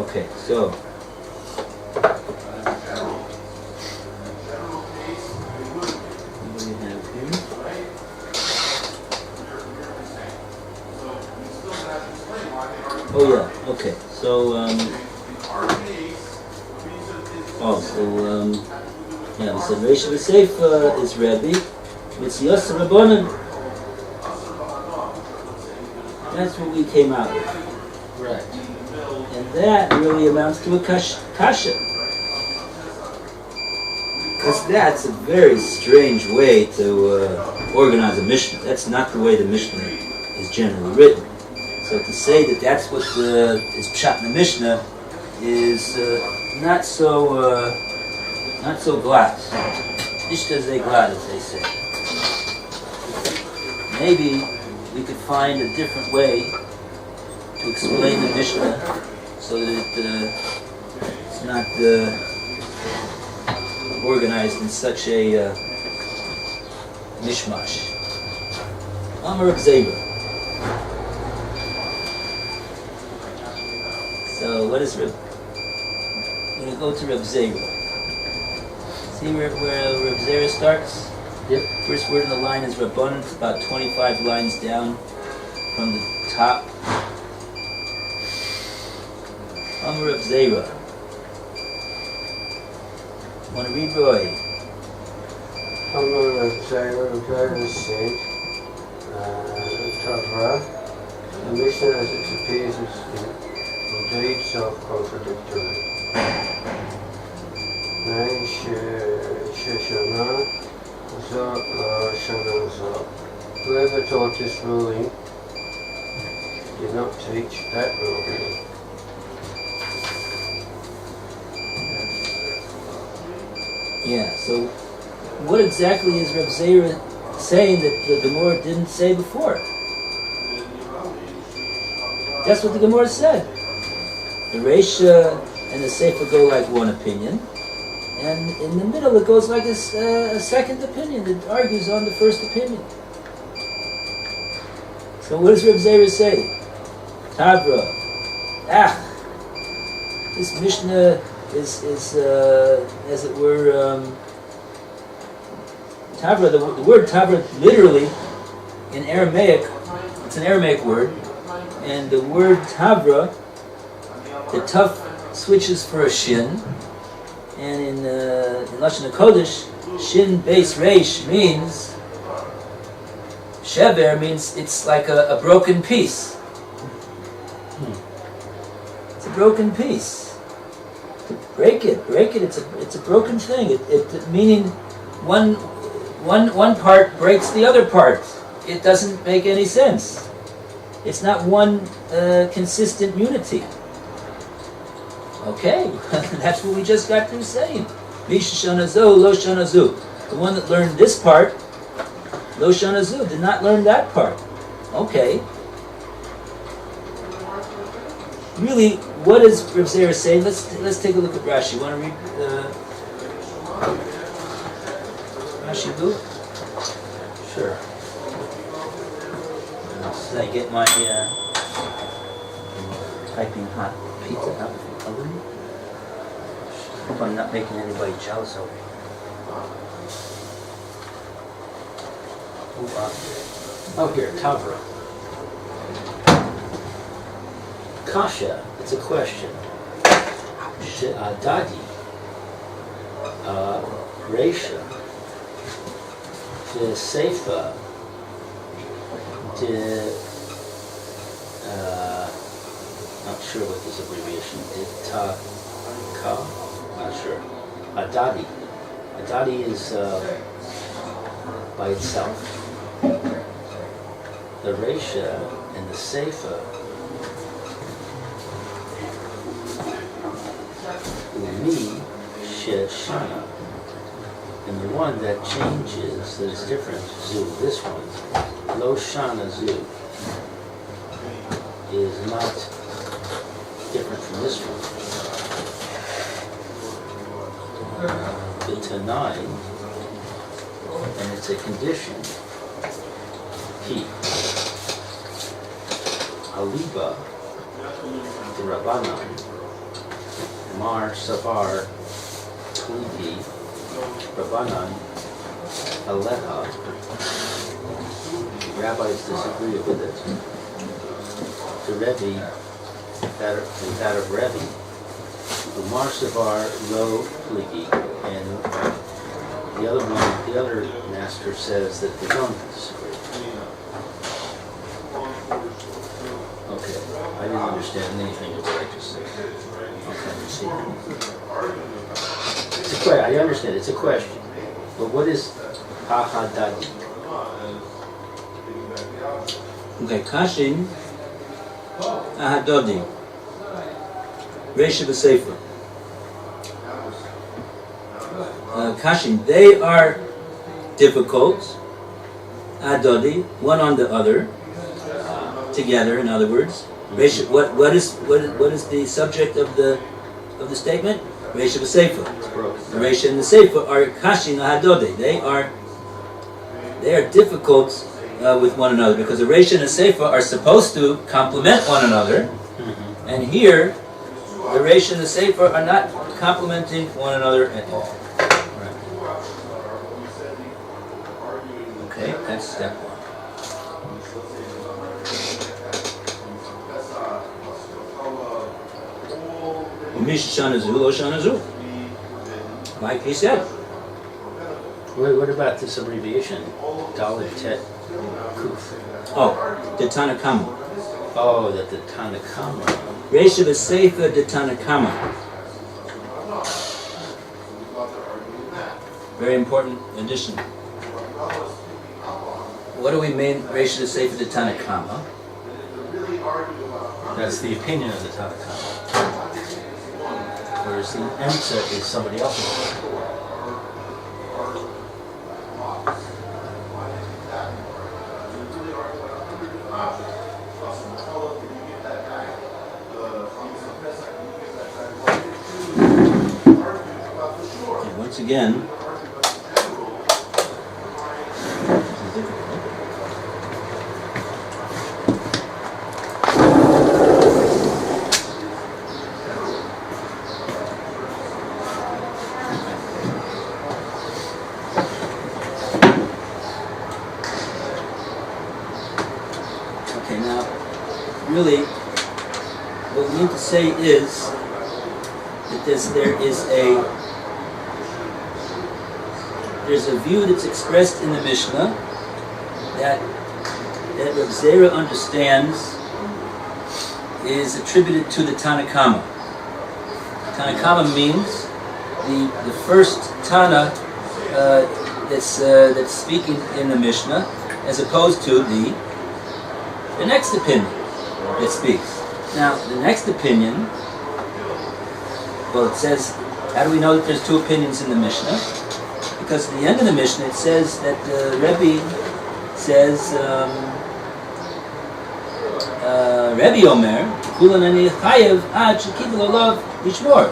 Okay, so what do you have here? Oh yeah, okay. So yeah, we said Reish V'Seif is Rebbe. Mitziyos Rabbanan. That's what we came out with. Right. And that really amounts to a kasha. Because that's a very strange way to organize a Mishnah. That's not the way the Mishnah is generally written. So to say that that's what is pshat in the Mishnah is not so glad. Ishta ze glad, as they say. Maybe we could find a different way to explain the Mishnah so that it's not organized in such a mishmash. Amar Reb Zera. So what is Reb? We're going to go to Reb Zera. See where Reb Zera starts? Yep. First word in the line is Rabbanan. It's about 25 lines down from the top. Amar Reb Zera. Want to read, Roy? Kamma Reb Zera said, Torah, the Mishnah as it appears is indeed self-contradictory. Nein Sheshana Zot Lo Shana Zot. Whoever taught this ruling did not teach that ruling. Yeah, so what exactly is Reb Zera saying that the Gemora didn't say before? That's what the Gemora said. The Reisha and the Sefer go like one opinion, and in the middle it goes like a second opinion that argues on the first opinion. So what does Reb Zera say? Tabra, this Mishnah is as it were, Tabra, the word Tabra literally in Aramaic, it's an Aramaic word, and the word Tabra, the Tuf switches for a Shin, and in Lashon HaKodesh, Shin base Reish means, Shever means it's like a broken piece. It's a broken piece. Break it. It's a broken thing. It meaning one part breaks the other part. It doesn't make any sense. It's not one consistent unity. Okay, that's what we just got through saying. Vishashanazu, lo shanazu. The one that learned this part, lo shanazu, did not learn that part. Okay. Really, what does Reb Zera say? Let's take a look at Rashi. You want to read Rashi, do? Sure. So I get my piping hot pizza out of the oven. Hope I'm not making anybody jealous over here. Oh, here, Tavra. Kasha, it's a question. Dadi, Reisha, the Seifa, the not sure what this abbreviation is. Not sure. Adadi. Adadi is by itself. The Reisha and the Seifa. Me, Sheshana, and the one that changes, that is different, Zu, this one, Lo Shana Zu, is not different from this one. The Tanai, and it's a condition, He, Aliba, the Rabbanan, Mar Savar Kliki Rabbanan Aleha. Rabbis disagree with it. The Rebbe, that of Rebbe, Mar Savar Lo Kliki, and the other master says that they don't disagree. Okay, I didn't understand anything of what I just said. Okay, let's see. I understand, it's a question. But what is Ahadadi? Okay, Kashin Ahadodi. Resha v'Sefer. Kashin, they are difficult. Adodi, one on the other, together. In other words, Resha, what is the subject of the statement? Resha v'Sefer. The Resha and the Sefer are Kashin Ahadodi. They are difficult with one another because the Resha and the Sefer are supposed to complement one another, and here the Resha and the Sefer are not complementing one another at all. Okay, that's step one. Like he said. What about this abbreviation? Dalet Tet Kuf. Oh, the Tana Kamma. Oh, that the Tana Kamma. Resha v'Sefer the Tana Kamma. Very important addition. What do we mean, Resha v'Sefer the Tana Kamma? That's the opinion of the Tana Kamma. Whereas the Emsa is somebody else's opinion. Once again, okay, now, really, what we need to say is that there's a view that's expressed in the Mishnah that Reb Zera understands is attributed to the Tana Kamma. Tana Kamma means the first Tana that's speaking in the Mishnah, as opposed to the next opinion that speaks. Now, the next opinion, well, it says, how do we know that there's two opinions in the Mishnah? Because at the end of the Mishnah it says that the Rebbe says, Rebbe Omer, Kulan ani chayev ad shekibel olav yishmor.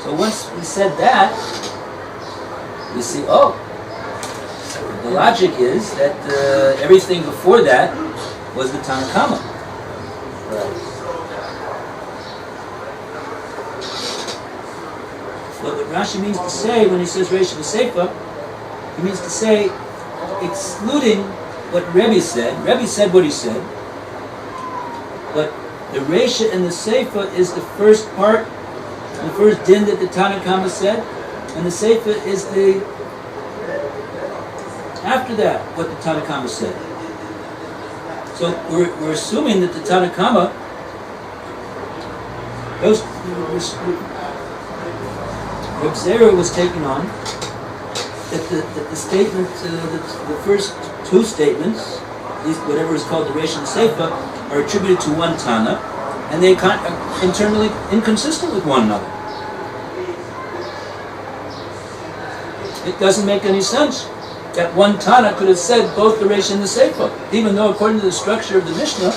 So once we said that, we see, the logic is that everything before that was the Tana Kamma. Right. What Rashi means to say when he says Resha v'Sefer, he means to say, excluding what Rebbe said. Rebbe said what he said, but the Resha and the Sefer is the first part, the first din that the Tana Kamma said, and the Sefer is the after that what the Tana Kamma said. So we're assuming that the Tana Kamma, Reb Zera was taken on that the statement, the first two statements, whatever is called the Resha and the Sefer, are attributed to one Tana, and they are internally inconsistent with one another. It doesn't make any sense that one Tana could have said both the Resha and the Sefer, even though according to the structure of the Mishnah,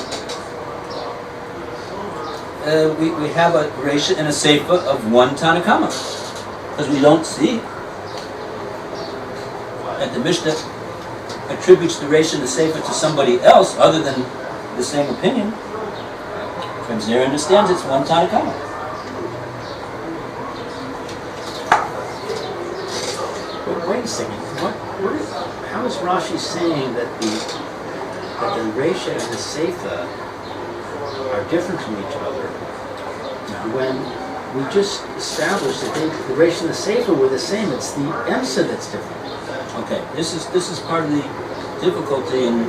we have a Resha and a Sefer of one Tana Kamma. Because we don't see that the Mishnah attributes the Resha and the Sefer to somebody else other than the same opinion. Reb Zera understands it's one Tana Kamma. second. How is Rashi saying that the Reisha and the Seifa are different from each other when we just established that the Reisha and the Seifa were the same? It's the Emsa that's different. Okay, this is part of the difficulty in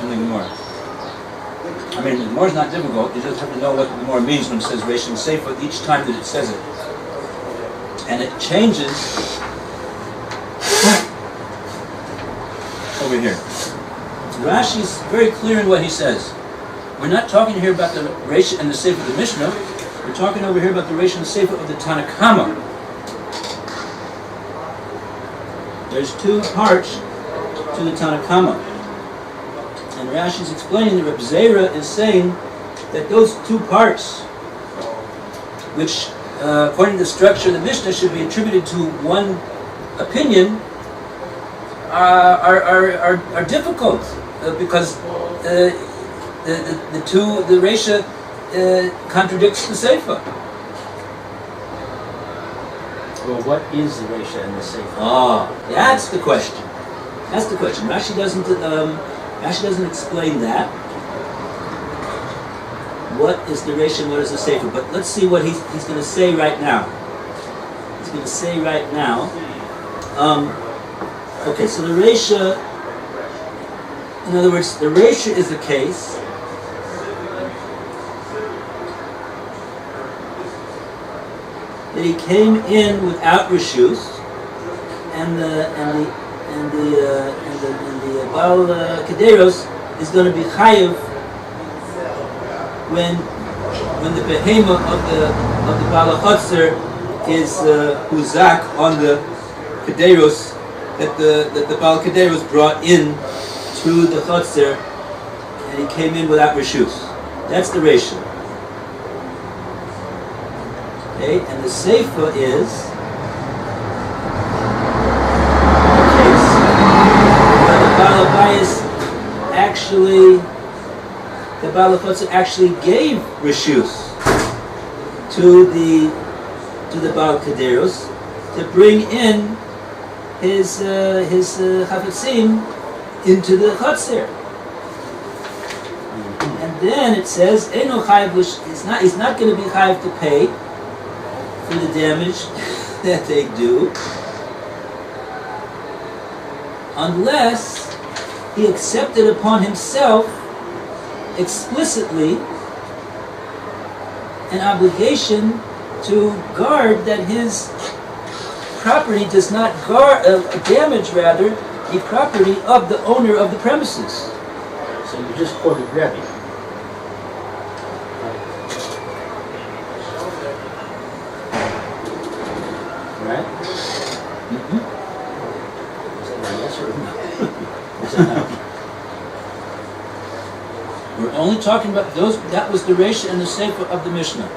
the Gemora. I mean, the Gemora is not difficult. You just have to know what the Gemora means when it says Reisha and Seifa each time that it says it, and it changes over here. Rashi is very clear in what he says. We're not talking here about the Reisha and the Seifa of the Mishnah. We're talking over here about the Reisha and the Seifa of the Kamma. There's two parts to the Kamma. And Rashi is explaining that Reb Zera is saying that those two parts, which according to the structure of the Mishnah should be attributed to one opinion, are difficult because the Reisha contradicts the Seifa. Well, what is the Reisha and the Seifa? Ah, that's the question. That's the question. Rashi doesn't explain that. What is the Reisha and what is the Seifa? But let's see what he's going to say right now. He's going to say right now. Okay, so the Reisha, in other words, the Reisha is the case that he came in without reshus, and the Baal Kederos is going to be chayiv when the behema of the Baal Chotzer is huzak on the Kederos that the Baal Kederos brought in to the Chotzer, and he came in without reshus. That's the Reisha. Okay, and the Seifa is the case where the Baal Abayis the Baal Chotzer actually gave reshus to the Baal Kederos to bring in his chavetzim into the Chotzer. And then it says, Eino chayav, he's not going to be chayav to pay for the damage that they do, unless he accepted upon himself explicitly an obligation to guard that his property does not damage the property of the owner of the premises. So you just quoted Rebbe. Right? Mm-hmm. Is that right? Yes or no? Is that no? We're only talking about those. That was the Reisha and the Seifa of the Mishnah,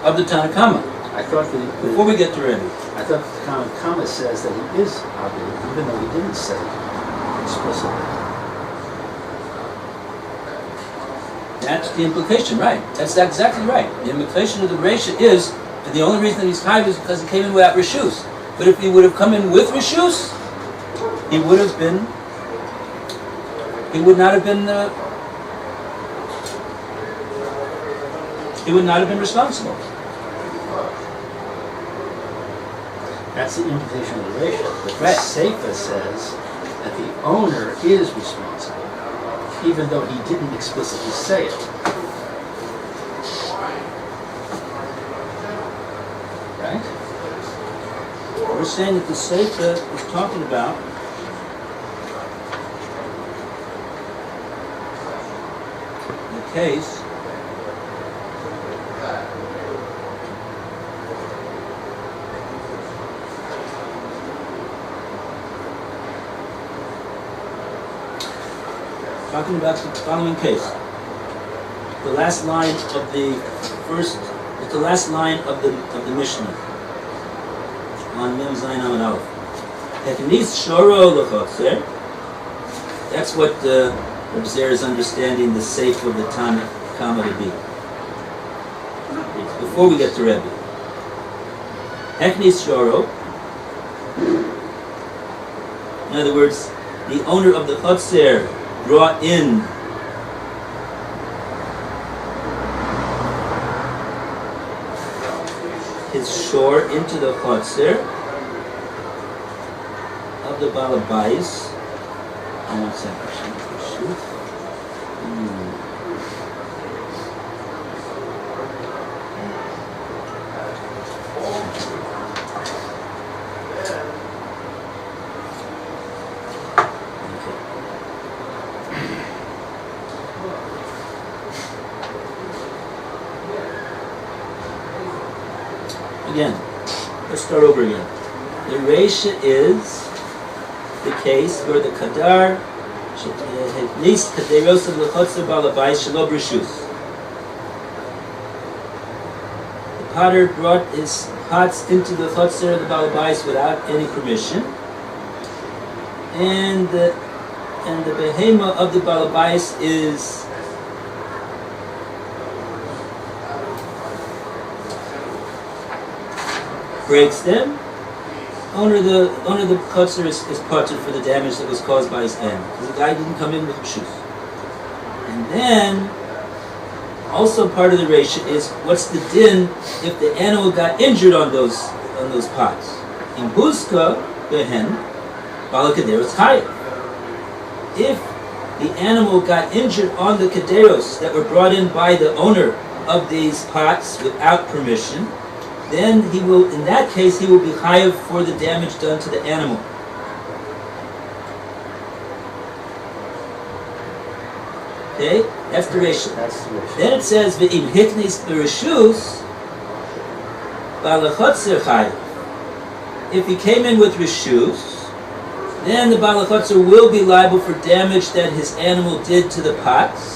of the Kamma. I thought Before we get to Rebbe. I thought the Kamma says that he is obligated, even though he didn't say explicitly. That's the implication, right? That's exactly right. The implication of the Reisha is that the only reason that he's chayav is because he came in without reshus. But if he would have come in with reshus, he would not have been responsible. That's the implication of the Reisha. But the Right. Seifa says that the owner is responsible, even though he didn't explicitly say it. Right? We're saying that the Seifa is talking about the case talking about the following case. The last line of the Mishnah on Mem Zayin Amud Aleph. Teknis shoro l'chotzer. That's what Reb Zera is understanding the Seifa of the Kamma to be. Before we get to Rebbe. Teknis shoro, In other words, the owner of the chotzer brought in his shore into the chotzer of the Baal Bayis. One second. Again, let's start over again. The Reisha is the case where the Kadar at least Kaderos of the Chotzer Balabais Shelo B'Reshus. The potter brought his pots into the Chotzer of the Balabais without any permission, and the behema of the Balabais is breaks them. Owner of the chotzer is parted for the damage that was caused by his animal, because the guy didn't come in with shoes. And then, also part of the ratio is what's the din if the animal got injured on those pots. In Buska behen balakaderos chayav. If the animal got injured on the kaderos that were brought in by the owner of these pots without permission, then he will, in that case, he will be chayav for the damage done to the animal. Okay, that's the ratio. Then it says ve'im hiknis b'reshus balachotzer chayav. If he came in with reshus, then the balachotzer will be liable for damage that his animal did to the pots.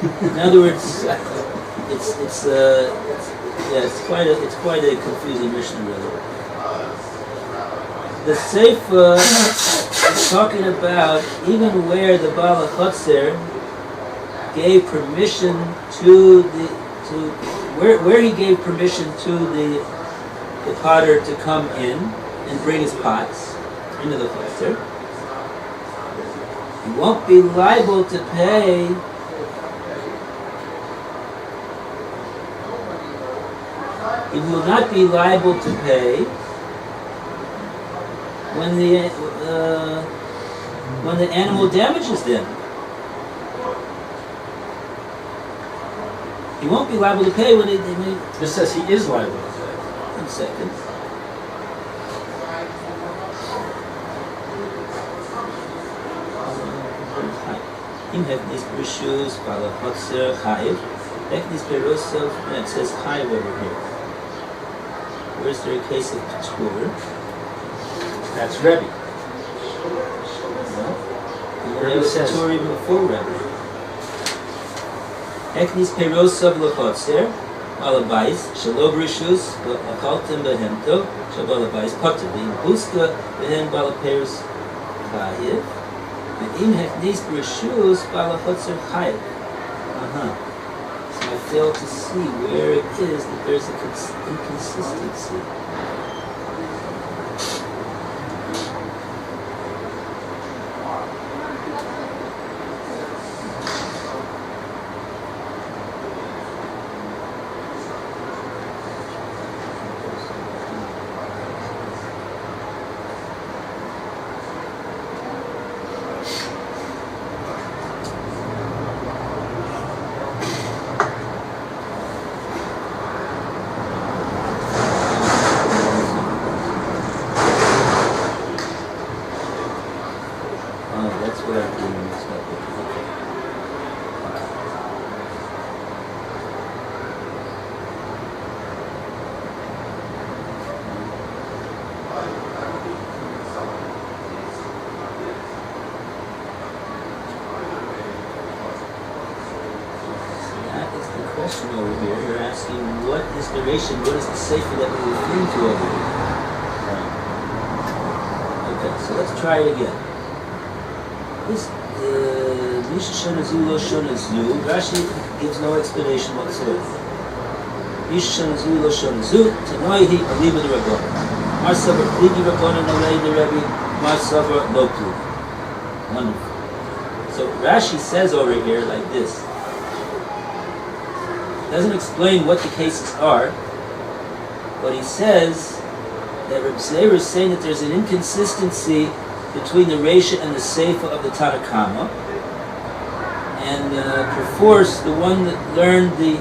In other words, it's quite a confusing mission, really. The Seifa is talking about even where the Baal HaChotzer gave permission where he gave permission to the potter to come in and bring his pots into the Chotzer. He won't be liable to pay He will not be liable to pay when the animal damages them. He won't be liable to pay when they This says he is liable to pay. One second. Im Heknis Brishus, Balachotzer, Chayiv. Heknis Berosov, it says Chayiv over here. Where's there a case of Torah? That's Rebbe. No. There was Torah even before Rebbe. Heknis Perosov Lachotzer, Balabais, Shelo Brishus, Akaltim Behemto, Shabalabais Potter. The Buska Behen Balaperos Chayiv. Im Heknis Brishus, Balachotzer Chayiv. I fail to see where it is that there's an inconsistency. question over here. You're asking what is the Reisha, what is the Sefer that we're referring to over here? Okay, so let's try it again. This Misha Shana Zu Lo Shana Zu. Rashi gives no explanation whatsoever. Misha Shana Zu Lo Shana Zu. Tanoihi Aliba the Rabbanon. Mar Savar Pligi Rabbanon Alei the Rebbe. Mar Savar Lo Pligi. Wonderful. So Rashi says over here like this. Doesn't explain what the cases are, but he says that Reb Zeir is saying that there's an inconsistency between the Reisha and the Seifa of the Kamma, and perforce the one that learned the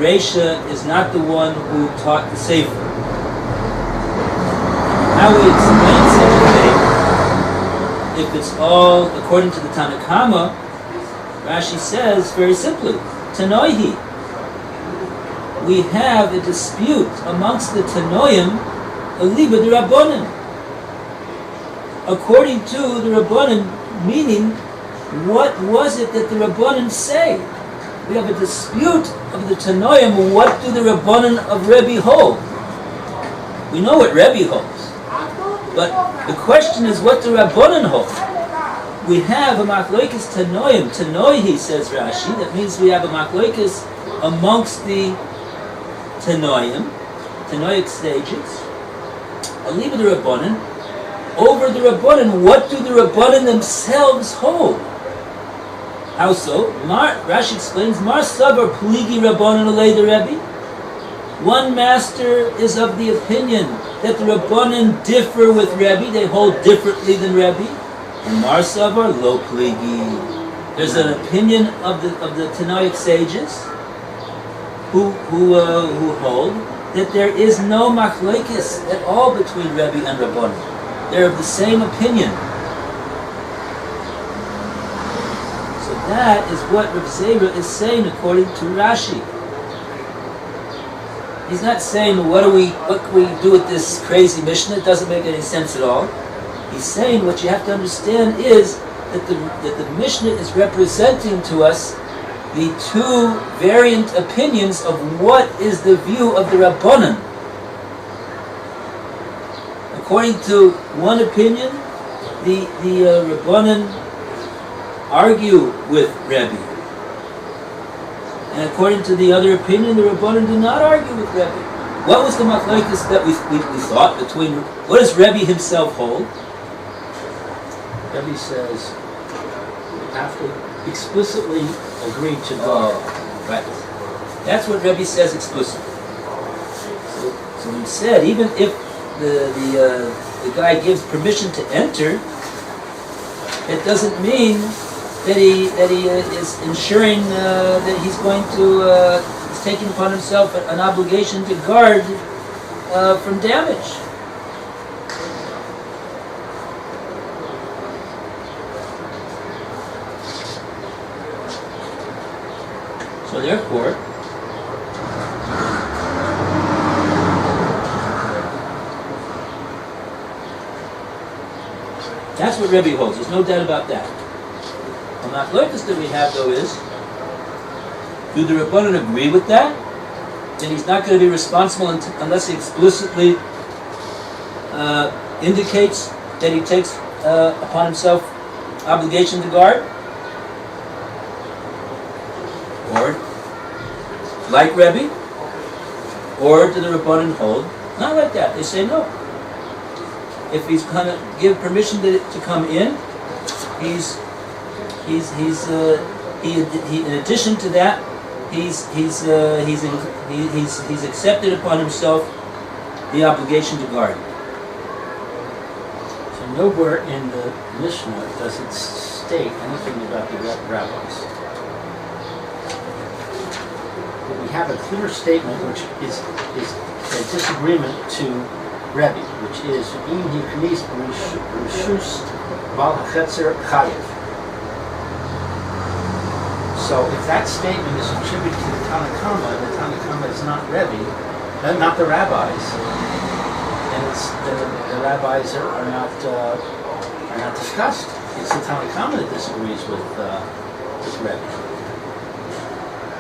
Reisha is not the one who taught the Seifa. How we explain such a thing, if it's all according to the Kamma, Rashi says very simply, Tanoihi. We have a dispute amongst the Tanoim, Aliba the Rabbanon. According to the Rabbanon, meaning, what was it that the Rabbanon say? We have a dispute of the Tanoim. What do the Rabbanon of Rebbe hold? We know what Rebbe holds, but the question is what the Rabbanon hold. We have a machlokes Tanoim. Tanoihi, says Rashi. That means we have a machlokes amongst the Tanoic stages, Aliba the Rabbanon. Over the Rabbanon, what do the Rabbanon themselves hold? How so? Rashi explains, Mar Savar Pligi Rabbanon Alei the Rebbe. One master is of the opinion that the Rabbanon differ with Rebbe, they hold differently than Rebbe. And Mar Savar Lo Pligi. There's an opinion of the Tanoic sages who hold that there is no machlokes at all between Rebbe and Rabbanon. They're of the same opinion. So that is what Reb Zeira is saying according to Rashi. He's not saying what can we do with this crazy Mishnah? It doesn't make any sense at all. He's saying what you have to understand is that the Mishnah is representing to us the two variant opinions of what is the view of the Rabbanon. According to one opinion, the Rabbanon argue with Rebbe. And according to the other opinion, the Rabbanon do not argue with Rebbe. What was the machlokes that we thought between... What does Rebbe himself hold? Rebbe says you have to explicitly agree to go. Right. That's what Rebbe says explicitly. So he said, even if the guy gives permission to enter, it doesn't mean that he is ensuring that he's going to he's taking upon himself an obligation to guard from damage. So therefore, that's what Rebbe holds. There's no doubt about that. The machlokes that we have, though, is, do the Rabbanon agree with that? Then he's not going to be responsible unless he explicitly indicates that he takes upon himself obligation to guard? Or, like Rebbe? Or do the Rabbanon hold? Not like that. They say no. If he's going to give permission to come in, he in addition to that, he's accepted upon himself the obligation to guard. So nowhere in the Mishnah does it state anything about the rabbis. But we have a clear statement which is a disagreement to Rebbe, which is Im Hiknis Rishus Bal Hachetzer Chayev. So if that statement is attributed to the Kamma, and the Kamma is not Rebbe, not the rabbis, then the rabbis are not discussed. It's the Kamma that disagrees with Rebbe.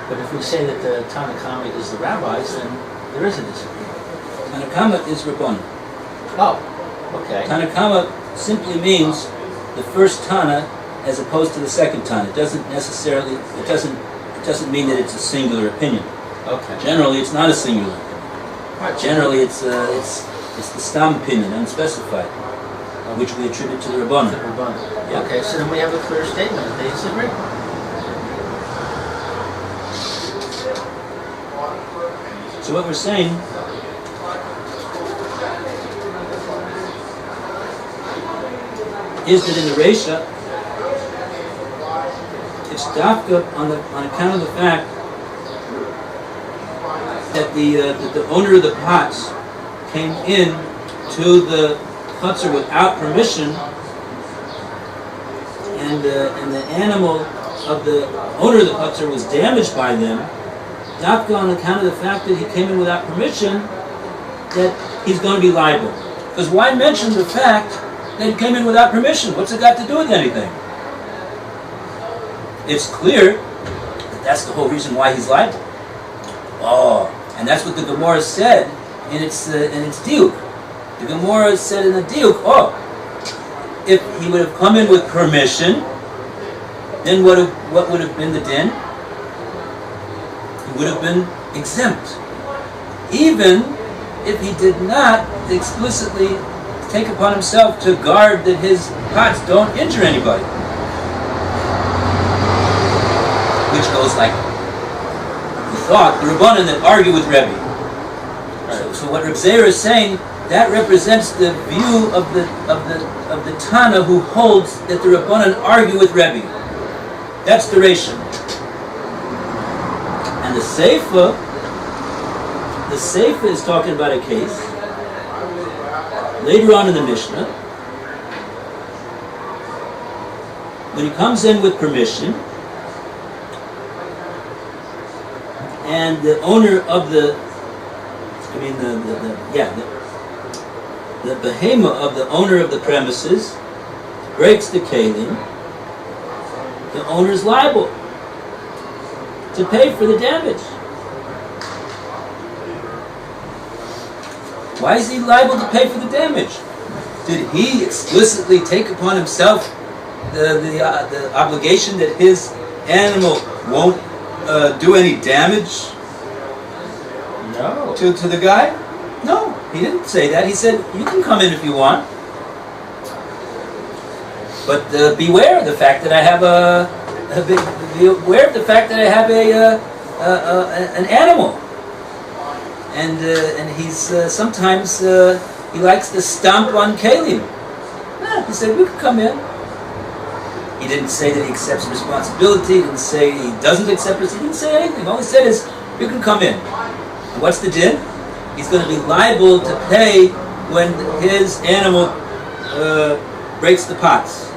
But if we say that the Tana Kamma is the rabbis, then there is a disagreement. Tana Kamma is Rabbanan. Oh, okay. Tana Kamma simply means the first Tana as opposed to the second Tana. It doesn't mean that it's a singular opinion. Okay. Generally, it's not a singular opinion. Right. Generally, it's the Stam opinion, unspecified, which we attribute to the Rabbanan. The Rabbanan. Yeah. Okay, so then we have a clear statement that they disagree. So what we're saying is that in the Reisha, it's dafka on account of the fact that the owner of the pots came in to the chutzner without permission, and the animal of the owner of the chutzner was damaged by them. Dafka on account of the fact that he came in without permission, that he's going to be liable. Because why mention the fact that he came in without permission? What's it got to do with anything? It's clear that that's the whole reason why he's liable. Oh, and that's what the Gemora said in its diuk. The Gemora said in the diuk, if he would have come in with permission, then what would have been the din? He would have been exempt. Even if he did not explicitly take upon himself to guard that his pots don't injure anybody. Which goes like the thought, the Rabbanan that argue with Rebbe. So what Reb Zeir is saying, that represents the view of the Tana who holds that the Rabbanan argue with Rebbe. That's the Reisha. And the Seifa is talking about a case later on in the Mishnah when he comes in with permission and the owner of the behemoth of the owner of the premises breaks the kelim, the owner is liable to pay for the damage. Why is he liable to pay for the damage? Did he explicitly take upon himself the obligation that his animal won't do any damage to the guy? No, he didn't say that. He said, you can come in if you want. But beware of the fact that I have beware of the fact that I have an animal. And he's sometimes he likes to stomp on kelim. He said, "You can come in." He didn't say that he accepts responsibility. He didn't say he doesn't accept it. He didn't say anything. All he said is, "You can come in." And what's the din? He's going to be liable to pay when his animal breaks the pots.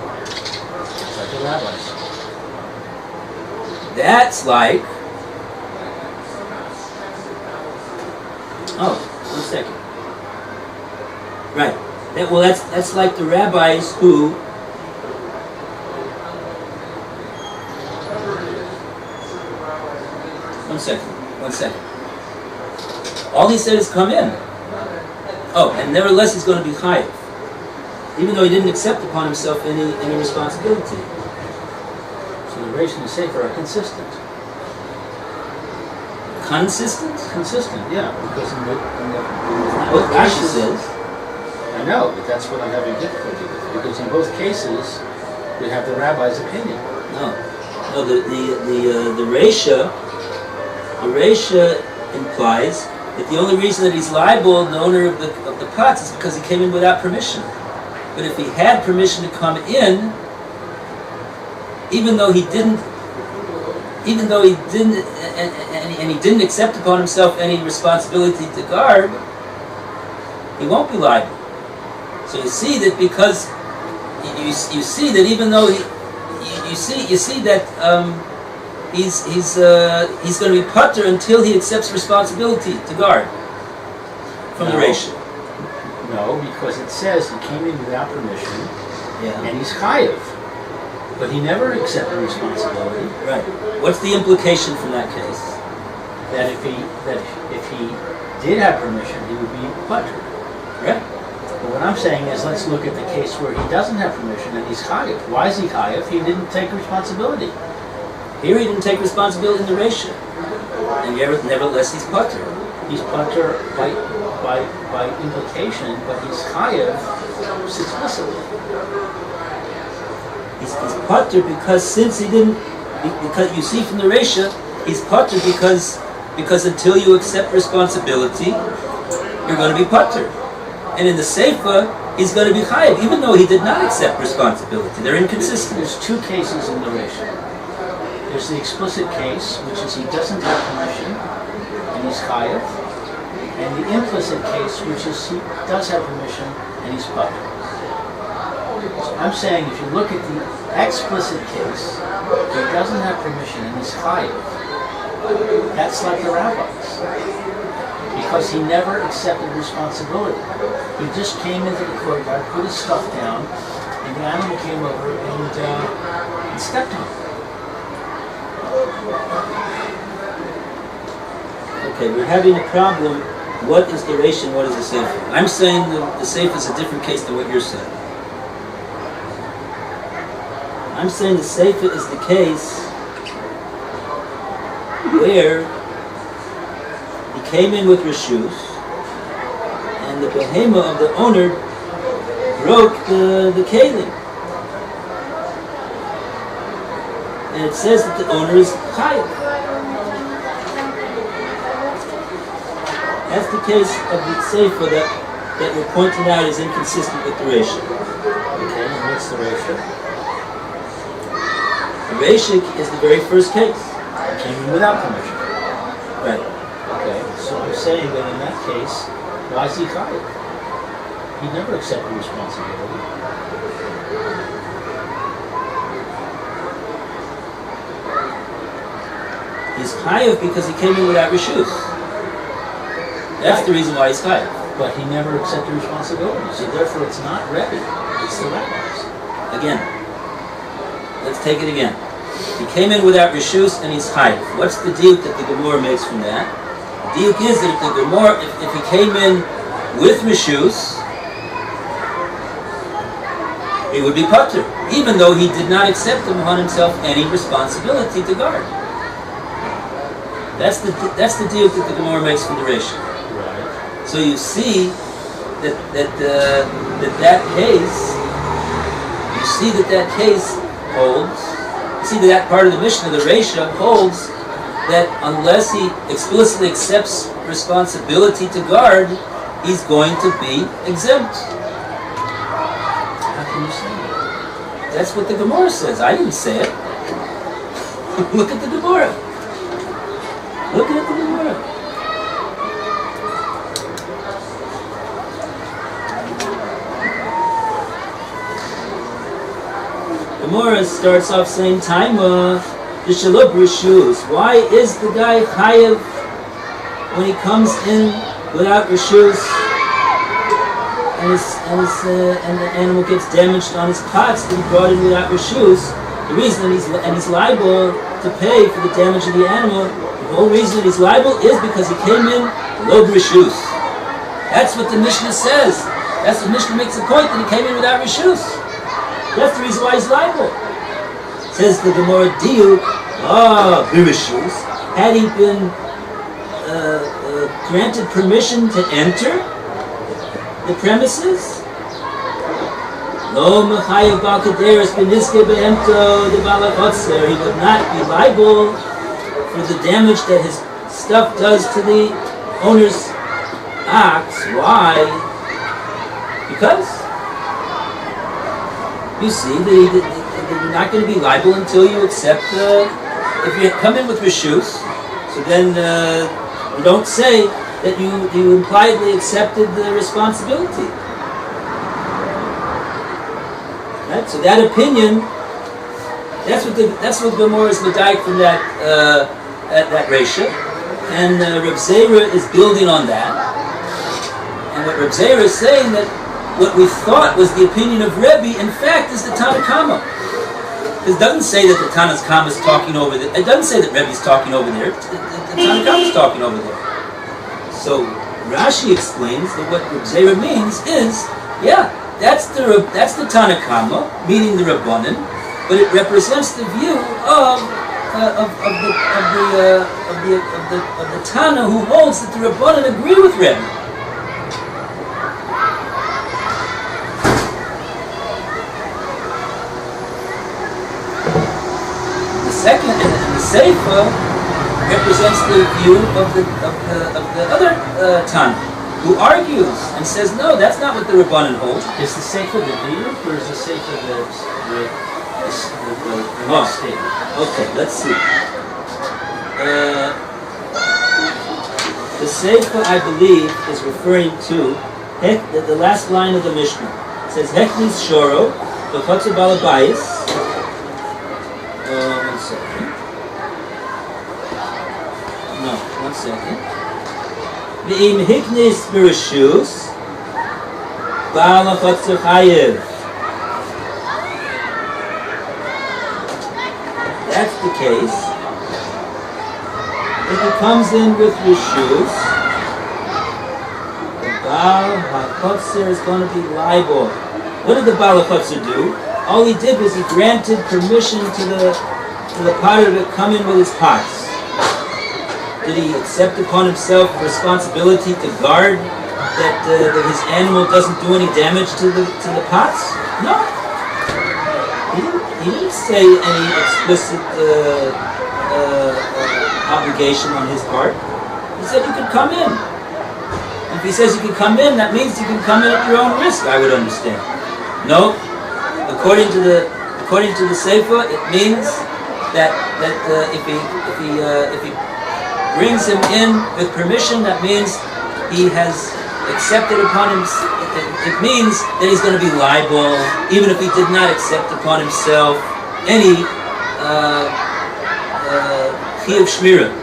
Like the rabbis. That's like. Oh, 1 second. Right. That's like the rabbis who One second. All he said is come in. Oh, and nevertheless he's going to be chayav, even though he didn't accept upon himself any responsibility. So the Reish and the Sefer are consistent. Consistent? Consistent, yeah. Because in the What Rashi says. I know, but that's what I'm having difficulty with. Because in both cases, we have the rabbi's opinion. No, the Reisha implies that the only reason that he's liable, the owner of the pots, is because he came in without permission. But if he had permission to come in, even though he didn't, and he didn't accept upon himself any responsibility to guard, he won't be liable. So you see that because you see that even though you see that he's going to be putter until he accepts responsibility to guard from the Reisha. No, because it says he came in without permission, Yeah. and he's chayav. But he never accepted responsibility. Right. What's the implication from that case? That if he did have permission, he would be butchered. Right. But what I'm saying is, let's look at the case where he doesn't have permission and he's chayiv. Why is he chayiv? He didn't take responsibility. Here he didn't take responsibility in the Reisha. And nevertheless he's putter. He's putter by implication, but he's chayiv explicitly. He's putter because since he didn't, because you see from the Reisha, he's putter because until you accept responsibility, you're going to be putter. And in the Seifa, he's going to be chayiv, even though he did not accept responsibility. They're inconsistent. There's two cases in the Reisha. There's the explicit case, which is he doesn't have permission, and he's chayiv. And the implicit case, which is he does have permission, and he's putter. So I'm saying if you look at the explicit case, he doesn't have permission, and he's chayiv. That's like the rabbis. Because he never accepted responsibility. He just came into the courtyard, put his stuff down, and the animal came over and stepped on him. Okay, we're having a problem. What is the Reisha and what is the Seifa? I'm saying the Seifa is a different case than what you're saying. I'm saying the Seifa is the case where he came in with Rishus, and the behema of the owner broke the kelim. And it says that the owner is chayiv. That's the case of the Seifa that we're pointing out is inconsistent with the Reisha. Okay, and what's the Reisha? The Reisha is the very first case. He came in without permission. Right. Okay, so I'm saying that in that case, why is he chayiv? He never accepted responsibility. He's chayiv because he came in without Rishus. That's the reason why he's chayiv. But he never accepted responsibility, so therefore it's not Rebbe, it's the rabbis. Again, let's take it again. He came in without Rishus and he's chayiv. What's the diuk that the Gemora makes from that? The diuk is that if the Gemora, if he came in with Rishus, he would be patur, even though he did not accept upon himself any responsibility to guard. That's the diuk that the Gemora makes from the Reisha. Right. So you see that case holds. You see that part of the Mishnah, the Reisha, holds that unless he explicitly accepts responsibility to guard, he's going to be exempt. How can you say that? That's what the Gemora says. I didn't say it. Look at the Gemora. Look at the Gemora. Gemora starts off saying, Tsama, Yeshiva Rishus. Why is the guy chayiv when he comes in without Rishus and the animal gets damaged on his pots that he brought in without Rishus? The reason that he's liable to pay for the damage of the animal, the whole reason that he's liable is because he came in lo Rishus. That's what the Mishnah says. That's the Mishnah makes the point that he came in without Rishus. That's the reason why he's liable. Says the Gemora diuk, Birishus, had he been granted permission to enter the premises, Lo mechayev bal kaderes b'nizke be'emto de balakotzer, he would not be liable for the damage that his stuff does to the owner's ox. Why? Because you see, you're not going to be liable until you accept, if you come in with Rishus, so then you don't say that you impliedly accepted the responsibility. Right? So that opinion, that's what Gemora is medayek from that Reisha, and Reb Zera is building on that. And what Reb Zera is saying that what we thought was the opinion of Rebbe, in fact, is the Kamma. It doesn't say that the Tanna's Kamma is talking over there. It doesn't say that Rebbe's talking over there. The Tanna Kamma is talking over there. So Rashi explains that what Reb Zera means is, yeah, that's the Tanna Kamma, meaning the Rabbanan, but it represents the view of the Tana who holds that the Rabbanan agree with Rebbe. The second, and the Seifa represents the view of the other Tana, who argues and says, no, that's not what the Rabbanan holds. Is the Seifa the Diuk, or is the Seifa the next statement? Okay, let's see. The Seifa, I believe, is referring to the last line of the Mishnah. It says, Hechnis Shoro, B'chotzer Balabayis. One second. No, 1 second. V'im Hiknis B'Rishus, Ba'al HaChotzer Chayev. That's the case. If it comes in with Rishus, the Baal HaKotzer is going to be liable. What did the Baal HaKotzer do? All he did was he granted permission to the potter to come in with his pots. Did he accept upon himself the responsibility to guard that his animal doesn't do any damage to the pots? No. He didn't say any explicit obligation on his part. He said you could come in. If he says you can come in, that means you can come in at your own risk, I would understand. No, according to the Seifa, it means that if he brings him in with permission, that means he has accepted upon him. It means that he's going to be liable, even if he did not accept upon himself any chiyuv shmira,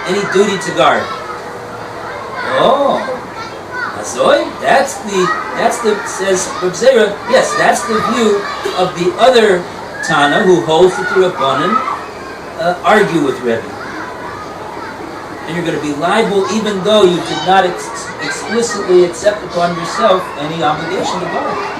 any duty to guard. Oh, that's the says Reb Zera. Yes, that's the view of the other Tana who holds that the Rabbanan argue with Rebbe. And you're going to be liable even though you did not explicitly accept upon yourself any obligation to guard.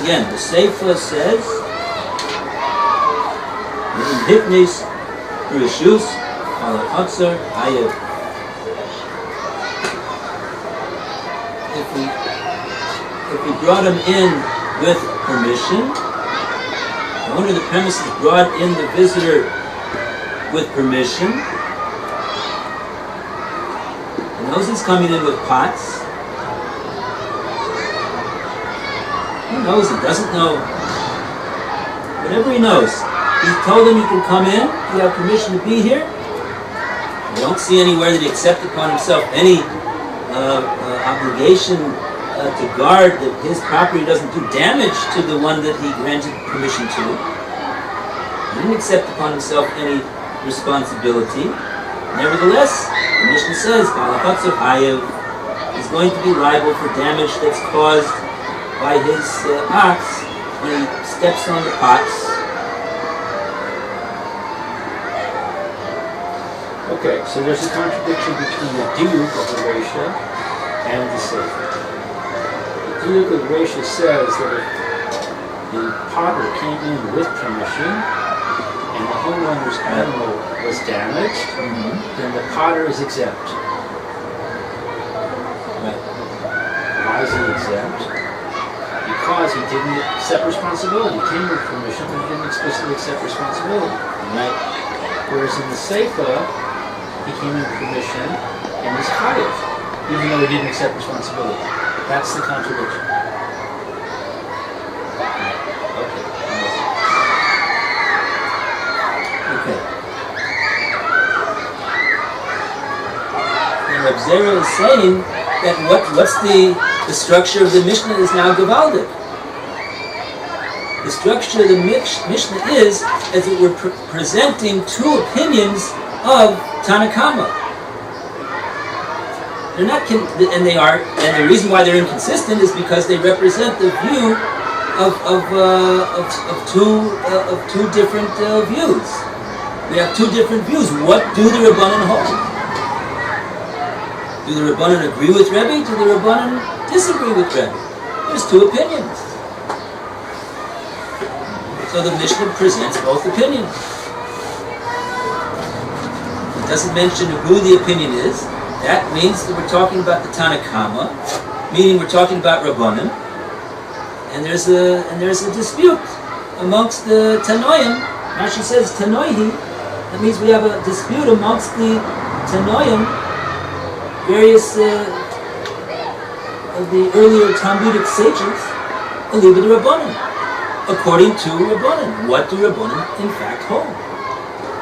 Again, the Seifa says, Hipnis, Rishus, Al-Hatzar, Ayev. If we brought him in with permission, the owner of the premises brought in the visitor with permission, and knows he's coming in with pots. Who knows? He doesn't know. Whatever he knows. He told him you can come in, you have permission to be here. I don't see anywhere that he accepted upon himself any obligation to guard that his property doesn't do damage to the one that he granted permission to. He didn't accept upon himself any responsibility. Nevertheless, the Mishnah says, he's going to be liable for damage that's caused by his ox when he steps on the pots. Okay, so there's a contradiction between the diuk of the Reisha and the Seifa. The diuk of the Reisha says that if the potter came in with permission and the homeowner's animal was damaged, then the potter is exempt. Right. Why is he exempt? Because he didn't accept responsibility. He came with permission, but he didn't explicitly accept responsibility. Right. Whereas in the Seifa, he came in with permission and was chayav, even though he didn't accept responsibility. That's the contradiction. Okay. Reb Zera is saying that what's the structure of the Mishnah is now Gavaldik. The structure of the Mishnah is as it we're presenting two opinions of Tana Kamma. They're not, and the reason why they're inconsistent is because they represent the view of two different views. We have two different views. What do the Rabbanan hold? Do the Rabbanan agree with Rebbe? Do the Rabbanan disagree with Rebbe? There's two opinions. So the Mishnah presents both opinions. It doesn't mention who the opinion is. That means that we're talking about the Tana Kamma, meaning we're talking about Rabbanan, and there's a dispute amongst the Tanoim. Nafshi says Tanoihi. That means we have a dispute amongst the Tanoim, various of the earlier Talmudic sages, believe in the Rabbanan. According to Rabbanan, what do Rabbanan in fact hold?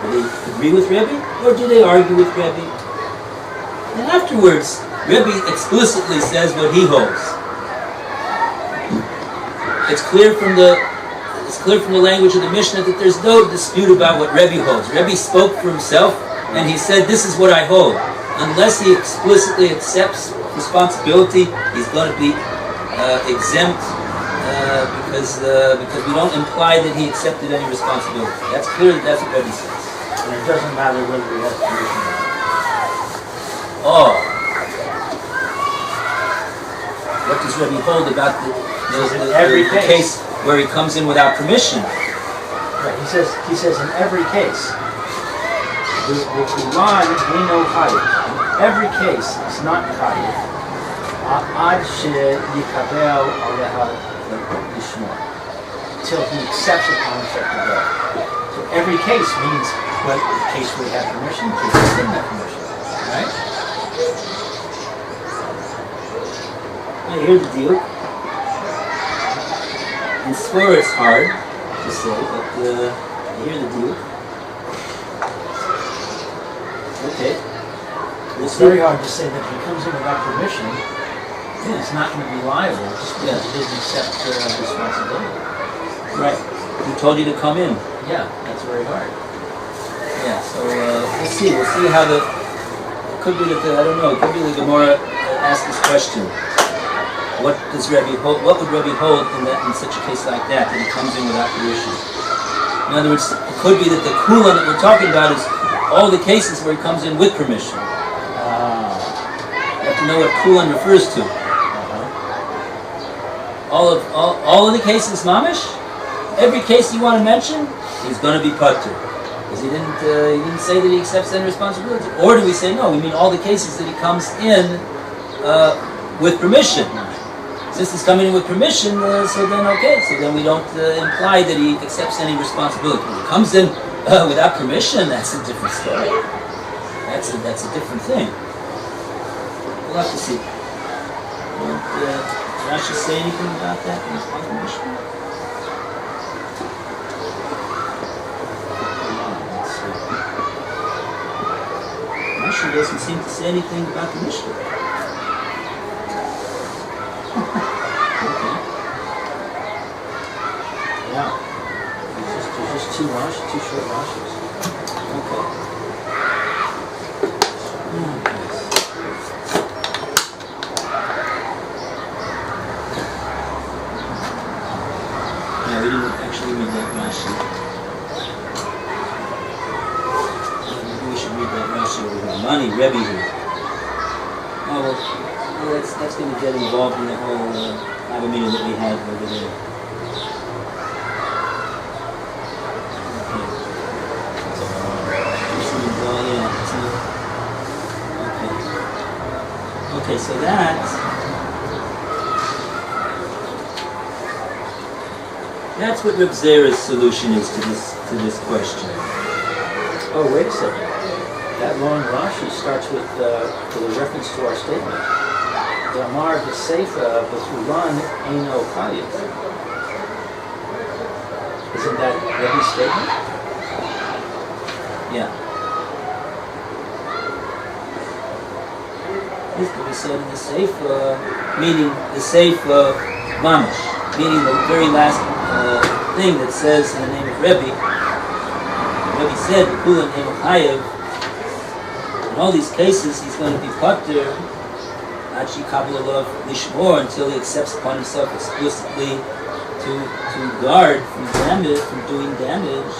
Do they agree with Rebbe, or do they argue with Rebbe? And afterwards, Rebbe explicitly says what he holds. It's clear from the language of the Mishnah that there's no dispute about what Rebbe holds. Rebbe spoke for himself, and he said, "This is what I hold." Unless he explicitly accepts responsibility, he's going to be exempt because we don't imply that he accepted any responsibility. That's clear. That's what Rebbe says. And it doesn't matter whether he has permission or not. Oh. What does Rebbe hold about the case where he comes in without permission? Right. He says in every case, in every case it's not chayiv. Ad sheyikabel aleha lishmor, till he accepts upon himself to go. So every case means what the case where he had permission, the case where he didn't have permission, right? I hear the deal. In Svara it's hard to say, but I hear the deal. Okay. It's very hard to say that if he comes in without permission, he's not going to be liable just because he didn't accept responsibility. Right. Who told you to come in? Yeah, that's very hard. Yeah, so we'll see. We'll see how it could be that I don't know. It could be the Gemora asked this question. What does Rebbe hold? What would Rebbe hold in such a case like that he comes in without permission? In other words, it could be that the kulan that we're talking about is all the cases where he comes in with permission. You have to know what kulan refers to. All of the cases, mamish. Every case you want to mention, he's going to be patur. Because he didn't say that he accepts any responsibility. Or do we say no? We mean all the cases that he comes in with permission. Since he's coming in with permission, so then we don't imply that he accepts any responsibility. When he comes in without permission, that's a different story. That's a different thing. We'll have to see. Did Rashi say anything about that in his permission? Rashi doesn't seem to say anything about the Mishnah. Okay. Yeah. There's just two short Rashis. Okay. Yeah, we didn't actually read that Rashi. Maybe we should read that Rashi over here. Mani, Rebbe here. Oh, well, that's going to get involved in the whole meeting that we had over there. Okay, so that's what Reb Zera's solution is to this question. Oh, wait a second. That long Rashi starts with a reference to our statement. The Amar V'Seifa B'Chulan Eino Chayiv. Isn't that Rebbe's statement? Yeah. Pisca we said in the Seif, meaning the Seif Mamash, meaning the very last thing that says in the name of Rebbe. Rebbe said, the Kula name of Hayev. In all these cases, he's going to be pater, Achi Kabbalah Lishmor, until he accepts upon himself explicitly to guard from damage, from doing damage.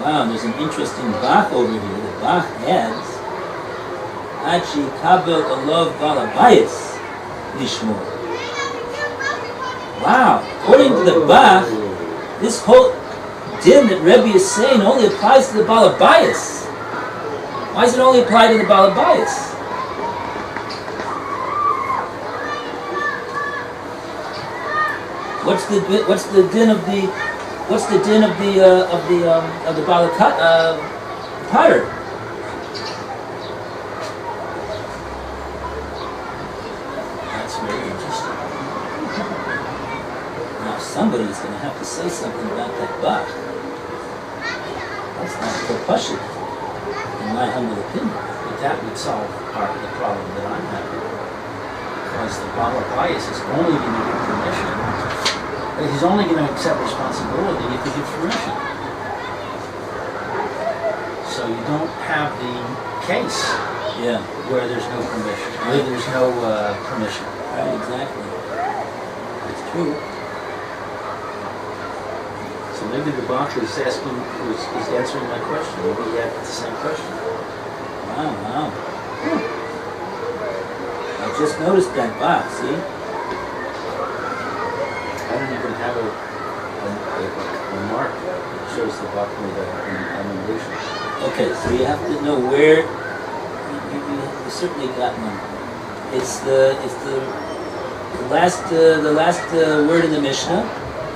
Wow, there's an interesting Bach over here. The Bach adds, Achi Kabel Olav Balabayas Lishmor. Wow, according to the Bach, this whole din that Rebbe is saying only applies to the Balabayas. Why does it only apply to the Balabayas? What's the din of the Potter? That's very interesting. Now somebody's going to have to say something about that Bach. That's not so pashut, in my humble opinion. But that would solve part of the problem that I'm having. Because the Bava bias is only going to give permission. He's only going to accept responsibility if he gives permission. So you don't have the case where there's no permission, where there's no permission. Right, exactly. That's true. So maybe the Bach is answering my question. Maybe he had the same question. Wow. I just noticed that Bach, see? I don't even have a mark that shows the Bach made an emendation. Okay, so you have to know where you certainly got one. It's the last word in the Mishnah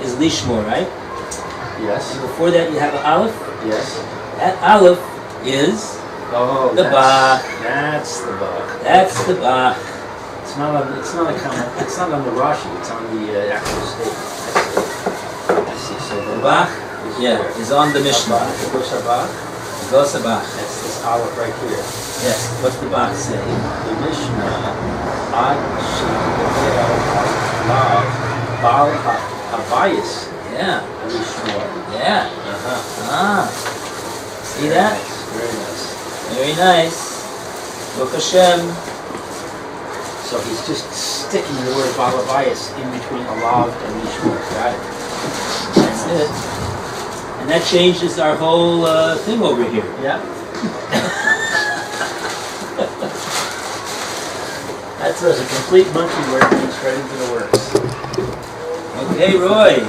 is Lishmor, right? Yes. And before that you have an Aleph. Yes. That Aleph is the Bach. That's the Bach. That's the Bach. It's not on the Rashi. It's on the actual statement. I see. So The Bach, is on the Mishnah. The Gosa Bach. Gosa Bach. That's this Aleph right here. Yes. What's the Bach say? The Mishnah, Ad Lav Bal Habayis. Yeah. Lishmor. Yeah. See that? Very nice. Very nice. Baruch Hashem. So he's just sticking the word Balabayas in between Alav and Lishmor. Got it. That's it. And that changes our whole thing over here. Yeah. That throws a complete monkey wrench right into the works. Okay, Roy.